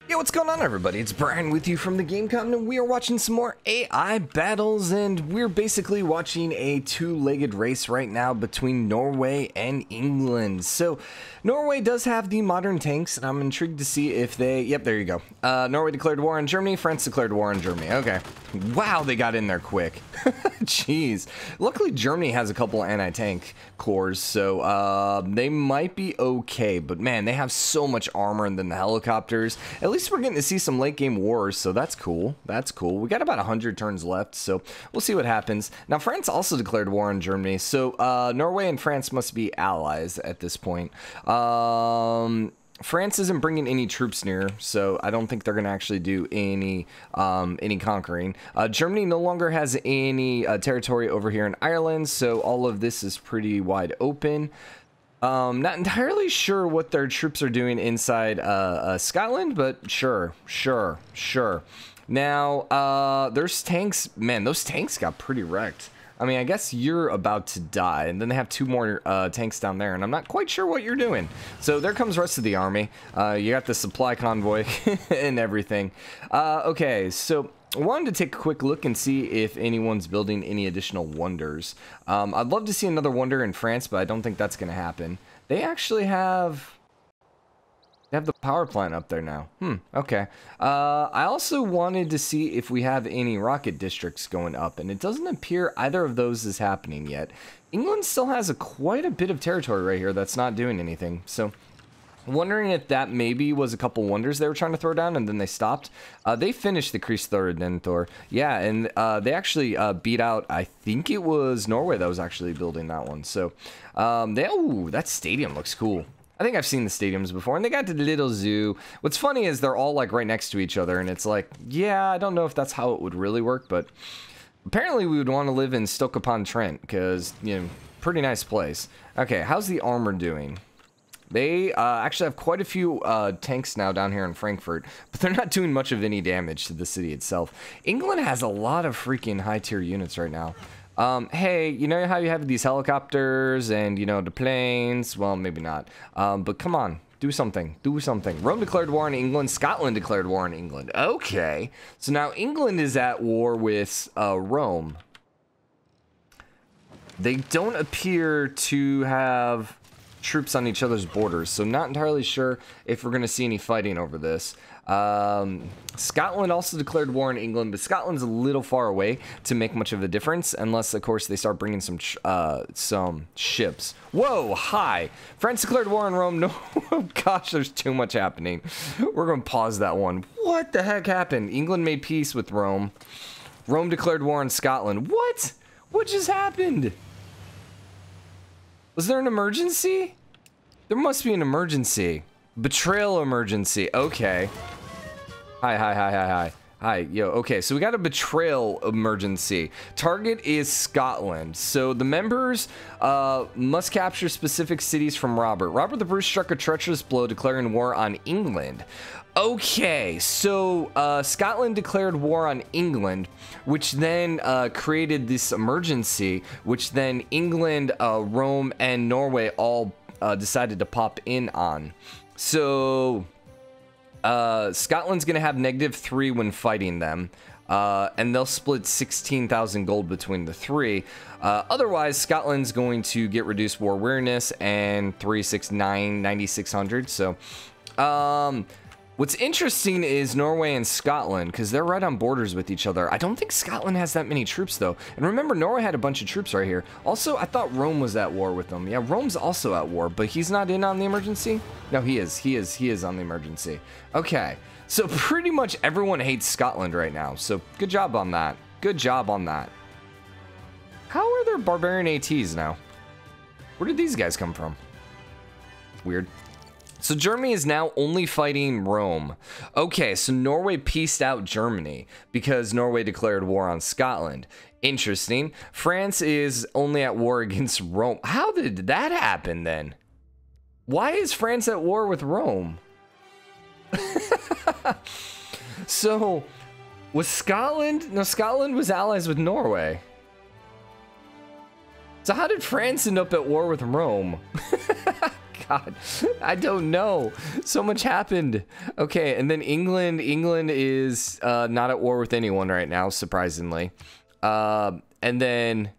Yo, what's going on, everybody? It's Brian with you from TheGameCommon, and we are watching some more AI battles, and we're basically watching a two-legged race right now between Norway and England. So, Norway does have the modern tanks, and I'm intrigued to see if they... Yep, there you go. Norway declared war on Germany, France declared war on Germany. Okay. Wow, they got in there quick. Jeez. Luckily, Germany has a couple anti-tank cores, so they might be okay, but man, they have so much armor and then the helicopters. At least we're getting to see some late game wars, so that's cool. That's cool. We got about 100 turns left, so we'll see what happens. Now, France also declared war on Germany, so Norway and France must be allies at this point. France isn't bringing any troops near, so I don't think they're going to actually do any conquering. Germany no longer has any territory over here in Ireland, so all of this is pretty wide open. Not entirely sure what their troops are doing inside Scotland, but sure. Now, there's tanks. Man, those tanks got pretty wrecked. I mean, I guess you're about to die, and then they have two more tanks down there, and I'm not quite sure what you're doing. So there comes the rest of the army. You got the supply convoy and everything. Okay, so I wanted to take a quick look and see if anyone's building any additional wonders. I'd love to see another wonder in France, but I don't think that's going to happen. They actually have... They have the power plant up there now. Okay. I also wanted to see if we have any rocket districts going up, and it doesn't appear either of those is happening yet. England still has quite a bit of territory right here that's not doing anything, so wondering if that maybe was a couple wonders they were trying to throw down and then they stopped. They finished the Krigsthor. Yeah, and they actually beat out, I think it was Norway that was actually building that one. So, ooh, that stadium looks cool. I think I've seen the stadiums before, and they got the little zoo. What's funny is they're all like right next to each other, and it's like, yeah, I don't know if that's how it would really work, but apparently we would want to live in Stoke-upon-Trent because, you know, pretty nice place. Okay, how's the armor doing? They actually have quite a few tanks now down here in Frankfurt, but they're not doing much of any damage to the city itself. England has a lot of freaking high-tier units right now. Hey, you know how you have these helicopters and, you know, the planes? Well, maybe not. But come on, do something. Do something. Rome declared war on England. Scotland declared war on England. Okay. So now England is at war with Rome. They don't appear to have troops on each other's borders, so not entirely sure if we're going to see any fighting over this. Scotland also declared war on England, but Scotland's a little far away to make much of a difference, unless, of course, they start bringing some ships. Whoa, hi! France declared war on Rome. No, gosh, there's too much happening. We're going to pause that one. What the heck happened? England made peace with Rome. Rome declared war on Scotland. What? What just happened? Was there an emergency? There must be an emergency. Betrayal emergency. Okay. Hi, yo, okay, so we got a betrayal emergency. Target is Scotland. So the members must capture specific cities from Robert. Robert the Bruce struck a treacherous blow, declaring war on England. Okay, so Scotland declared war on England, which then created this emergency, which then England, Rome, and Norway all decided to pop in on. So Scotland's going to have -3 when fighting them, and they'll split 16,000 gold between the three. Otherwise, Scotland's going to get reduced war weariness and 369, 9,600. So, what's interesting is Norway and Scotland, because they're right on borders with each other. I don't think Scotland has that many troops, though. And remember, Norway had a bunch of troops right here. Also, I thought Rome was at war with them. Yeah, Rome's also at war, but he's not in on the emergency? No, he is. He is on the emergency. Okay, so pretty much everyone hates Scotland right now. So good job on that. Good job on that. How are there barbarian ATs now? Where did these guys come from? Weird. So Germany is now only fighting Rome. Okay, so Norway pieced out Germany because Norway declared war on Scotland. Interesting. France is only at war against Rome. How did that happen then? Why is France at war with Rome? So, was Scotland? No, Scotland was allies with Norway. So how did France end up at war with Rome? God, I don't know. So much happened. Okay, and then England. England is not at war with anyone right now, surprisingly. And then...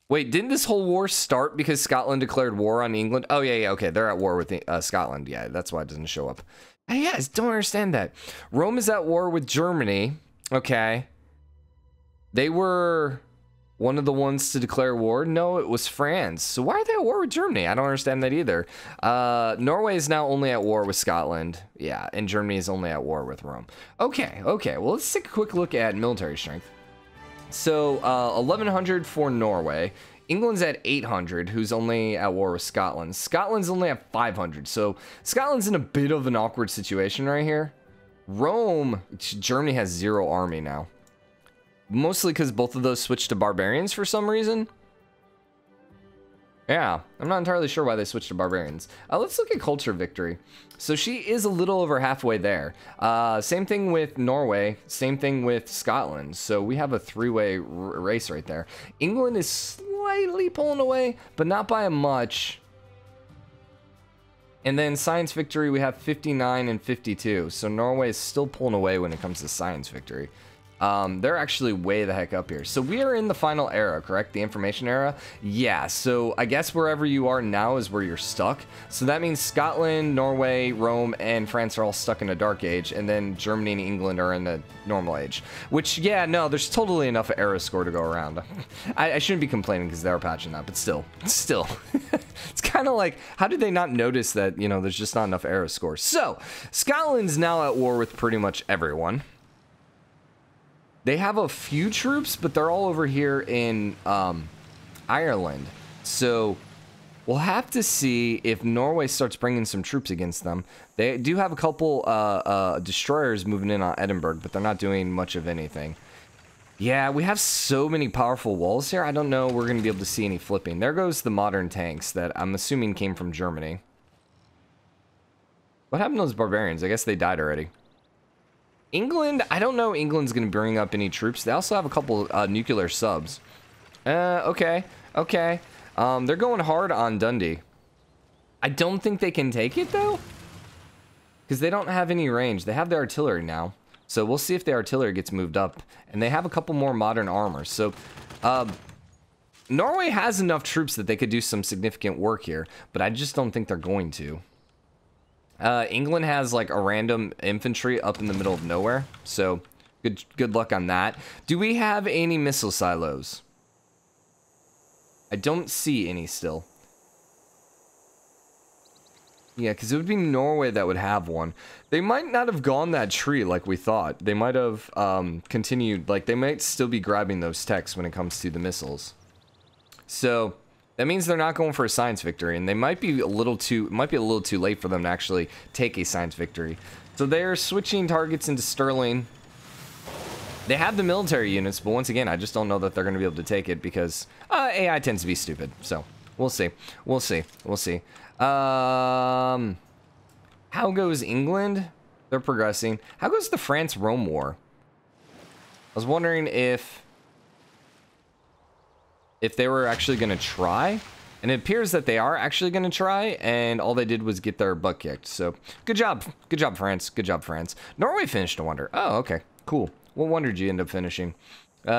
Wait, didn't this whole war start because Scotland declared war on England? Oh, yeah, okay. They're at war with Scotland. Yeah, that's why it doesn't show up. I don't understand that. Rome is at war with Germany. Okay. They were one of the ones to declare war. No, it was France. So why are they at war with Germany? I don't understand that either. Norway is now only at war with Scotland. Yeah, and Germany is only at war with Rome. Okay. Well, let's take a quick look at military strength. So, 1,100 for Norway. England's at 800, who's only at war with Scotland. Scotland's only at 500, so Scotland's in a bit of an awkward situation right here. Rome, Germany has 0 army now. Mostly because both of those switched to barbarians for some reason. Yeah, I'm not entirely sure why they switched to barbarians. Let's look at culture victory. So she is a little over halfway there. Same thing with Norway, same thing with Scotland. So we have a 3-way race right there. England is slightly pulling away, but not by much. And then science victory, we have 59 and 52. So Norway is still pulling away when it comes to science victory. They're actually way the heck up here. So we are in the final era, correct? The information era? Yeah, so I guess wherever you are now is where you're stuck. So that means Scotland, Norway, Rome, and France are all stuck in a dark age, and then Germany and England are in the normal age. Which, yeah, no, there's totally enough era score to go around. I shouldn't be complaining because they are patching that, but still. It's kind of like, how did they not notice that, you know, there's just not enough era score? So, Scotland's now at war with pretty much everyone. They have a few troops, but they're all over here in Ireland. So we'll have to see if Norway starts bringing some troops against them. They do have a couple destroyers moving in on Edinburgh, but they're not doing much of anything. Yeah, we have so many powerful walls here. I don't know we're going to be able to see any flipping. There goes the modern tanks that I'm assuming came from Germany. What happened to those barbarians? I guess they died already. England, I don't know England's going to bring up any troops. They also have a couple nuclear subs. Okay. They're going hard on Dundee. I don't think they can take it, though. Because they don't have any range. They have the artillery now. So we'll see if the artillery gets moved up. And they have a couple more modern armors. So, Norway has enough troops that they could do some significant work here. But I just don't think they're going to. England has like a random infantry up in the middle of nowhere, so good luck on that. Do we have any missile silos? I don't see any still. Yeah, because it would be Norway that would have one. They might not have gone that tree like we thought. They might have continued, like they might still be grabbing those techs when it comes to the missiles. So that means they're not going for a science victory, and they might be a little too late for them to actually take a science victory. So they're switching targets into Sterling. They have the military units, but once again, I just don't know that they're going to be able to take it because AI tends to be stupid. So we'll see. How goes England? They're progressing. How goes the France-Rome war? I was wondering if they were actually going to try, and it appears that they are actually going to try, and all they did was get their butt kicked. So good job France, Norway finished a wonder. Oh, okay, cool. What wonder did you end up finishing?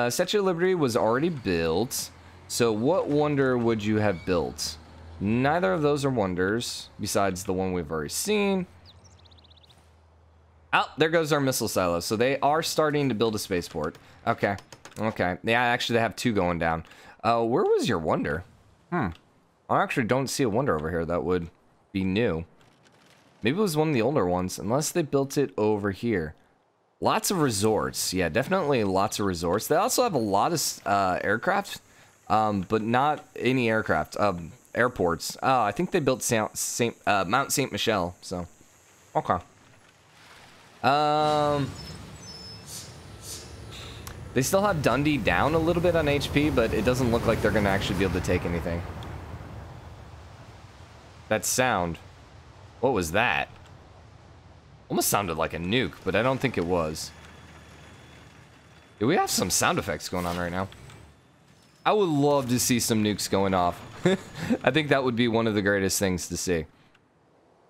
Statue of Liberty was already built, so what wonder would you have built? Neither of those are wonders besides the one we've already seen. Oh, there goes our missile silo. So they are starting to build a spaceport. Okay. Yeah, actually they have 2 going down. Where was your wonder? I actually don't see a wonder over here that would be new. Maybe it was one of the older ones, unless they built it over here. Lots of resorts. Yeah, definitely lots of resorts. They also have a lot of aircraft, but not any aircraft. Airports. I think they built Mount St. Michel, so. Okay. They still have Dundee down a little bit on HP, but it doesn't look like they're going to actually be able to take anything. That sound. What was that? Almost sounded like a nuke, but I don't think it was. Yeah, we have some sound effects going on right now. I would love to see some nukes going off. I think that would be one of the greatest things to see.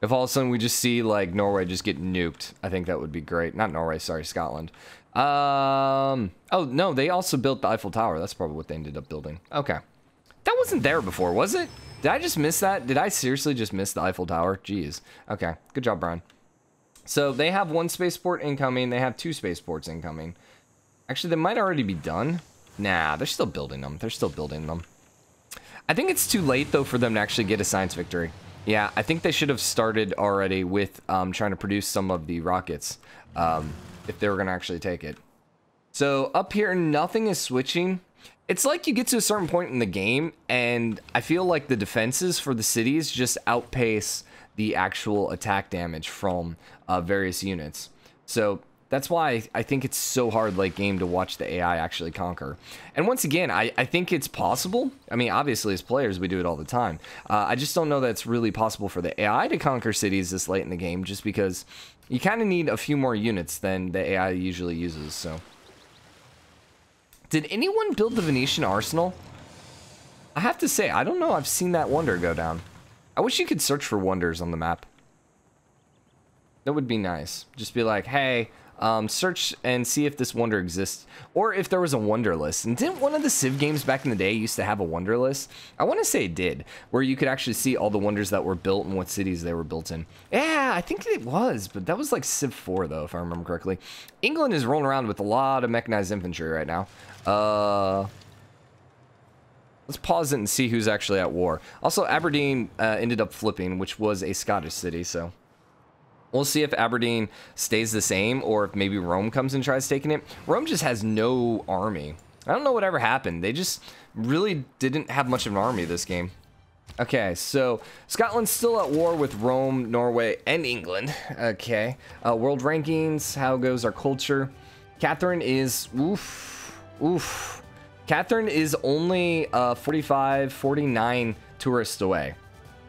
If all of a sudden we just see, like, Norway just get nuked, I think that would be great. Not Norway, sorry, Scotland. Oh, no, they also built the Eiffel Tower. That's probably what they ended up building. Okay. That wasn't there before, was it? Did I just miss that? Did I seriously just miss the Eiffel Tower? Jeez. Okay, good job, Brian. So they have 1 spaceport incoming. They have 2 spaceports incoming. Actually, they might already be done. Nah, they're still building them. They're still building them. I think it's too late, though, for them to actually get a science victory. Yeah, I think they should have started already with trying to produce some of the rockets if they were going to actually take it. So up here, nothing is switching. It's like you get to a certain point in the game, and I feel like the defenses for the cities just outpace the actual attack damage from various units. So that's why I think it's so hard late game to watch the AI actually conquer. And once again, I think it's possible. I mean, obviously as players, we do it all the time. I just don't know that it's really possible for the AI to conquer cities this late in the game, just because you kind of need a few more units than the AI usually uses. So, did anyone build the Venetian arsenal? I have to say, I don't know. I've seen that wonder go down. I wish you could search for wonders on the map. That would be nice. Just be like, hey, search and see if this wonder exists, or if there was a wonder list. And didn't one of the Civ games back in the day used to have a wonder list? I want to say it did, where you could actually see all the wonders that were built and what cities they were built in. Yeah, I think it was, but that was like Civ 4 though, if I remember correctly. England is rolling around with a lot of mechanized infantry right now. Let's pause it and see who's actually at war. Also, Aberdeen ended up flipping, which was a Scottish city, so we'll see if Aberdeen stays the same, or if maybe Rome comes and tries taking it. Rome just has no army. I don't know whatever happened. They just really didn't have much of an army this game. Okay, so Scotland's still at war with Rome, Norway, and England. Okay, world rankings, how goes our culture? Catherine is, oof. Catherine is only 49 tourists away.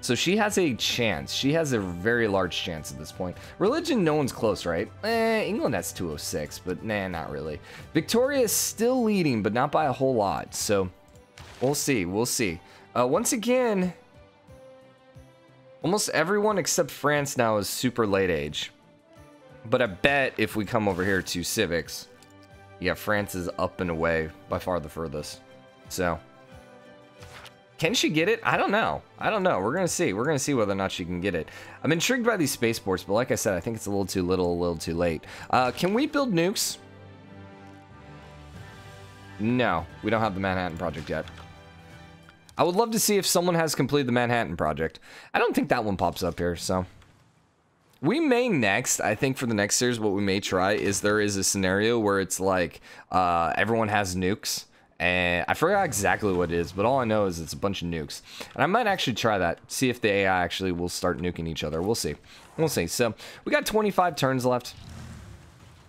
So she has a chance. She has a very large chance at this point. Religion, no one's close, right? England has 206, but nah, not really. Victoria is still leading, but not by a whole lot. So we'll see. We'll see. Once again, almost everyone except France now is super late age. But I bet if we come over here to civics, yeah, France is up and away by far the furthest. So can she get it? I don't know. I don't know. We're going to see. We're going to see whether or not she can get it. I'm intrigued by these spaceports, but like I said, I think it's a little too little, a little too late. Can we build nukes? No, we don't have the Manhattan Project yet. I would love to see if someone has completed the Manhattan Project. I don't think that one pops up here, so we may next, I think for the next series, what we may try is there is a scenario where it's like everyone has nukes. And I forgot exactly what it is, but all I know is it's a bunch of nukes. And I might actually try that, see if the AI actually will start nuking each other. We'll see. We'll see. So we got 25 turns left.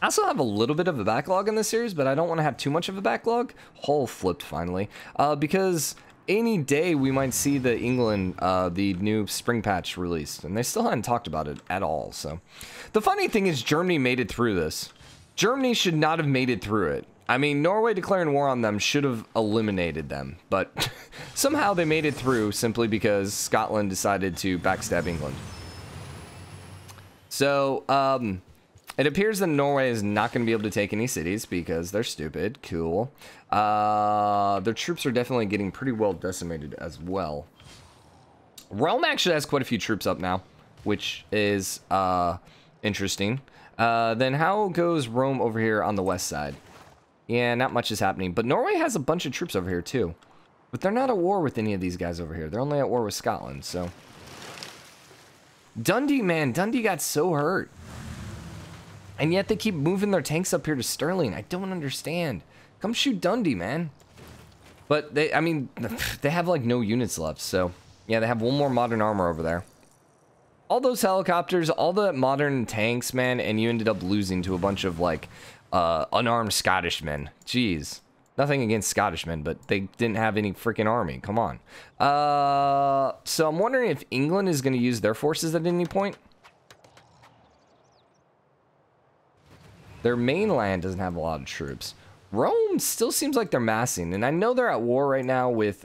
I also have a little bit of a backlog in this series, but I don't want to have too much of a backlog. Hull flipped finally, because any day we might see the England, the new spring patch released, and they still hadn't talked about it at all. So the funny thing is Germany made it through this. Germany should not have made it through it. I mean, Norway declaring war on them should have eliminated them, but somehow they made it through simply because Scotland decided to backstab England. So, it appears that Norway is not going to be able to take any cities because they're stupid. Cool. Their troops are definitely getting pretty well decimated as well. Rome actually has quite a few troops up now, which is interesting. Then how goes Rome over here on the west side? Yeah, not much is happening. But Norway has a bunch of troops over here, too. But they're not at war with any of these guys over here. They're only at war with Scotland, so Dundee, man. Dundee got so hurt. And yet they keep moving their tanks up here to Stirling. I don't understand. Come shoot Dundee, man. But they, I mean, they have, like, no units left. So, yeah, they have one more modern armor over there. All those helicopters, all the modern tanks, man, and you ended up losing to a bunch of, like, unarmed Scottish men. Jeez. Nothing against Scottish men, but they didn't have any freaking army. Come on. So I'm wondering if England is going to use their forces at any point. Their mainland doesn't have a lot of troops. Rome still seems like they're massing, and I know they're at war right now with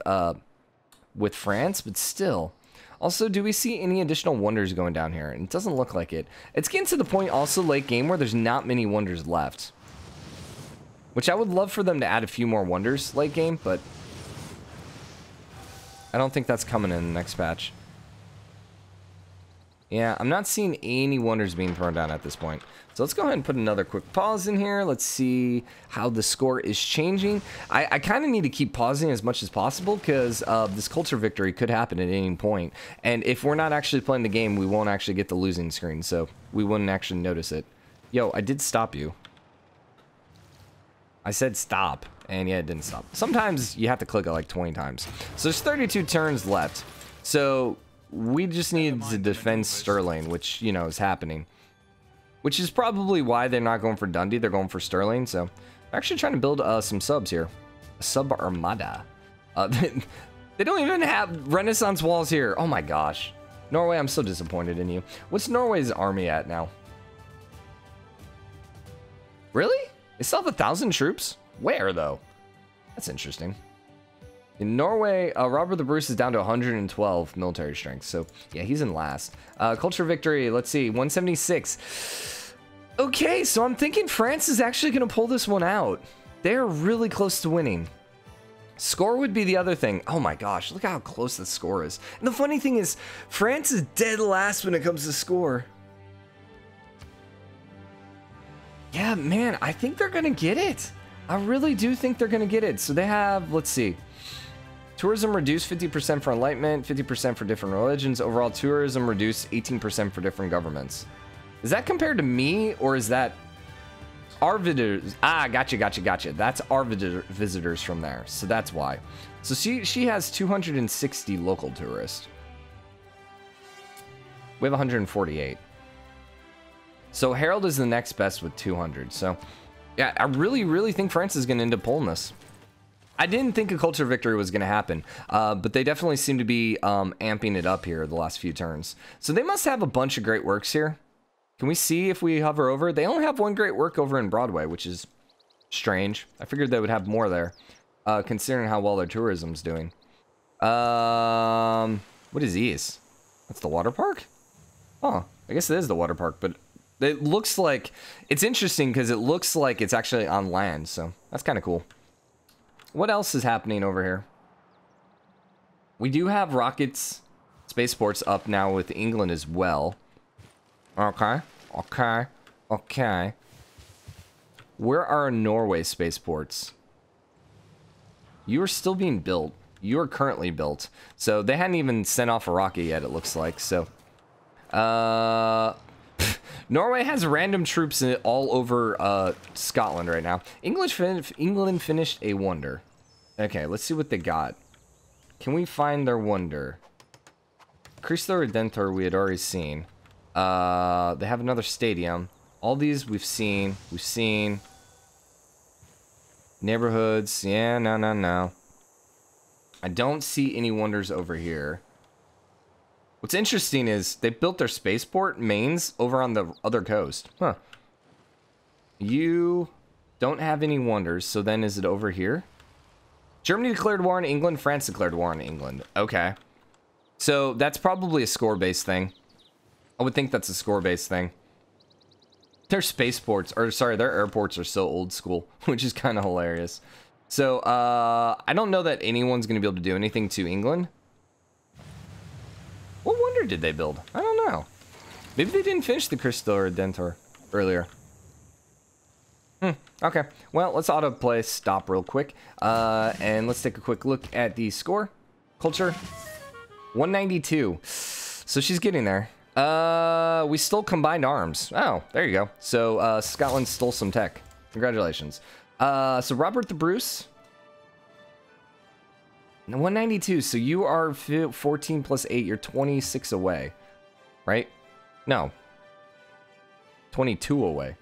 with France, but still. Also, do we see any additional wonders going down here? And it doesn't look like it. It's getting to the point also late game where there's not many wonders left. Which I would love for them to add a few more wonders late game, but I don't think that's coming in the next patch. Yeah, I'm not seeing any wonders being thrown down at this point. So let's go ahead and put another quick pause in here. Let's see how the score is changing. I kind of need to keep pausing as much as possible because this culture victory could happen at any point. And if we're not actually playing the game, we won't actually get the losing screen. So we wouldn't actually notice it. Yo, I did stop you. I said stop. And yeah, it didn't stop. Sometimes you have to click it like 20 times. So there's 32 turns left. So we just need to defend Sterling, which, you know, is happening. Which is probably why they're not going for Dundee. They're going for Sterling. So they're actually trying to build some subs here. A sub armada. They don't even have Renaissance walls here. Oh my gosh. Norway, I'm so disappointed in you. What's Norway's army at now? Really? They still have 1,000 troops? Where, though? That's interesting. In Norway, Robert the Bruce is down to 112 military strength. So, yeah, he's in last. Culture victory, let's see, 176. Okay, so I'm thinking France is actually going to pull this one out. They're really close to winning. Score would be the other thing. Oh my gosh, look how close the score is. And the funny thing is, France is dead last when it comes to score. Yeah, man, I think they're going to get it. I really do think they're going to get it. So they have, let's see. Tourism reduced 50% for enlightenment, 50% for different religions. Overall, tourism reduced 18% for different governments. Is that compared to me, or is that our visitors? Ah, gotcha. That's our visitors from there. So that's why. So she has 260 local tourists. We have 148. So Harold is the next best with 200. So yeah, I really think France is going to end up pulling this. I didn't think a culture victory was going to happen, but they definitely seem to be amping it up here the last few turns. So they must have a bunch of great works here. Can we see if we hover over? They only have one great work over in Broadway, which is strange. I figured they would have more there, considering how well their tourism's doing. What is these? That's the water park? Oh, I guess it is the water park, but it looks like... It's interesting because it looks like it's actually on land, so that's kind of cool. What else is happening over here? We do have rockets, spaceports up now with England as well. Okay. Where are Norway spaceports? You are still being built. You are currently built. So they hadn't even sent off a rocket yet, it looks like. So, Norway has random troops all over Scotland right now. England finished a wonder. Okay, let's see what they got. Can we find their wonder? Cristo Redentor we had already seen. They have another stadium. All these we've seen. Neighborhoods. Yeah, no. I don't see any wonders over here. What's interesting is they built their spaceport mains over on the other coast. Huh. You don't have any wonders, so then is it over here? Germany declared war on England, France declared war on England. Okay. So that's probably a score-based thing. I would think that's a score-based thing. Their spaceports, or sorry, their airports are so old school, which is kind of hilarious. So, I don't know that anyone's going to be able to do anything to England. What wonder did they build? I don't know. Maybe they didn't finish the Cristo Redentor earlier. Okay. Well, let's autoplay stop real quick. And let's take a quick look at the score. Culture. 192. So she's getting there. We stole combined arms. Oh, there you go. So, Scotland stole some tech. Congratulations. So Robert the Bruce. 192, so you are 14 plus 8, you're 26 away, right? No. 22 away.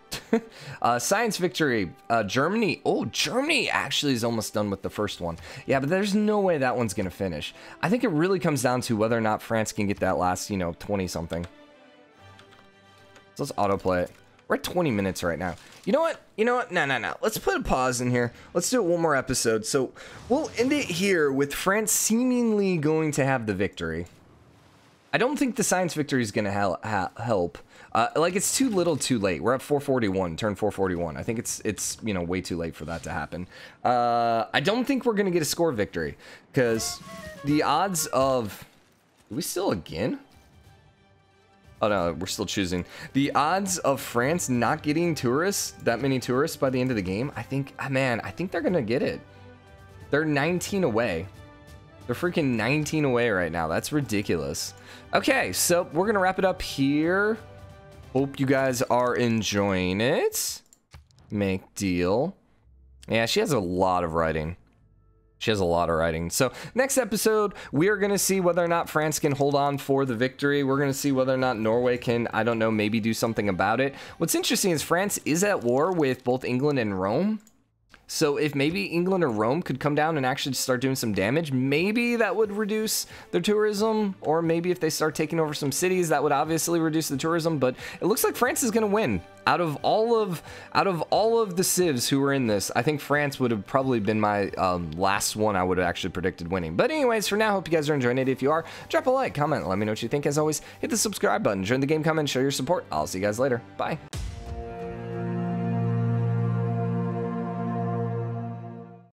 Science victory, Germany. Oh, Germany actually is almost done with the first one. Yeah, but there's no way that one's going to finish. I think it really comes down to whether or not France can get that last, 20-something. So let's autoplay it. We're at 20 minutes right now. You know what? You know what? No. Let's put a pause in here. Let's do it one more episode. So we'll end it here with France seemingly going to have the victory. I don't think the science victory is going to help. Like, it's too little too late. We're at 441, turn 441. I think it's you know, way too late for that to happen. I don't think we're going to get a score victory, because the odds of... Are we still again? Oh no, we're still choosing. The odds of France not getting tourists, that many tourists by the end of the game, I think, man, I think they're going to get it. They're 19 away. They're freaking 19 away right now. That's ridiculous. Okay, so we're going to wrap it up here. Hope you guys are enjoying it. Make deal. Yeah, she has a lot of writing. She has a lot of writing. So next episode, we are going to see whether or not France can hold on for the victory. We're going to see whether or not Norway can, I don't know, maybe do something about it. What's interesting is France is at war with both England and Rome. So if maybe England or Rome could come down and actually start doing some damage, maybe that would reduce their tourism. Or maybe if they start taking over some cities, that would obviously reduce the tourism. But it looks like France is going to win. Out of all of the civs who were in this, I think France would have probably been my last one I would have actually predicted winning. But anyways, for now, hope you guys are enjoying it. If you are, drop a like, comment, let me know what you think. As always, hit the subscribe button, join the game comment, show your support. I'll see you guys later. Bye.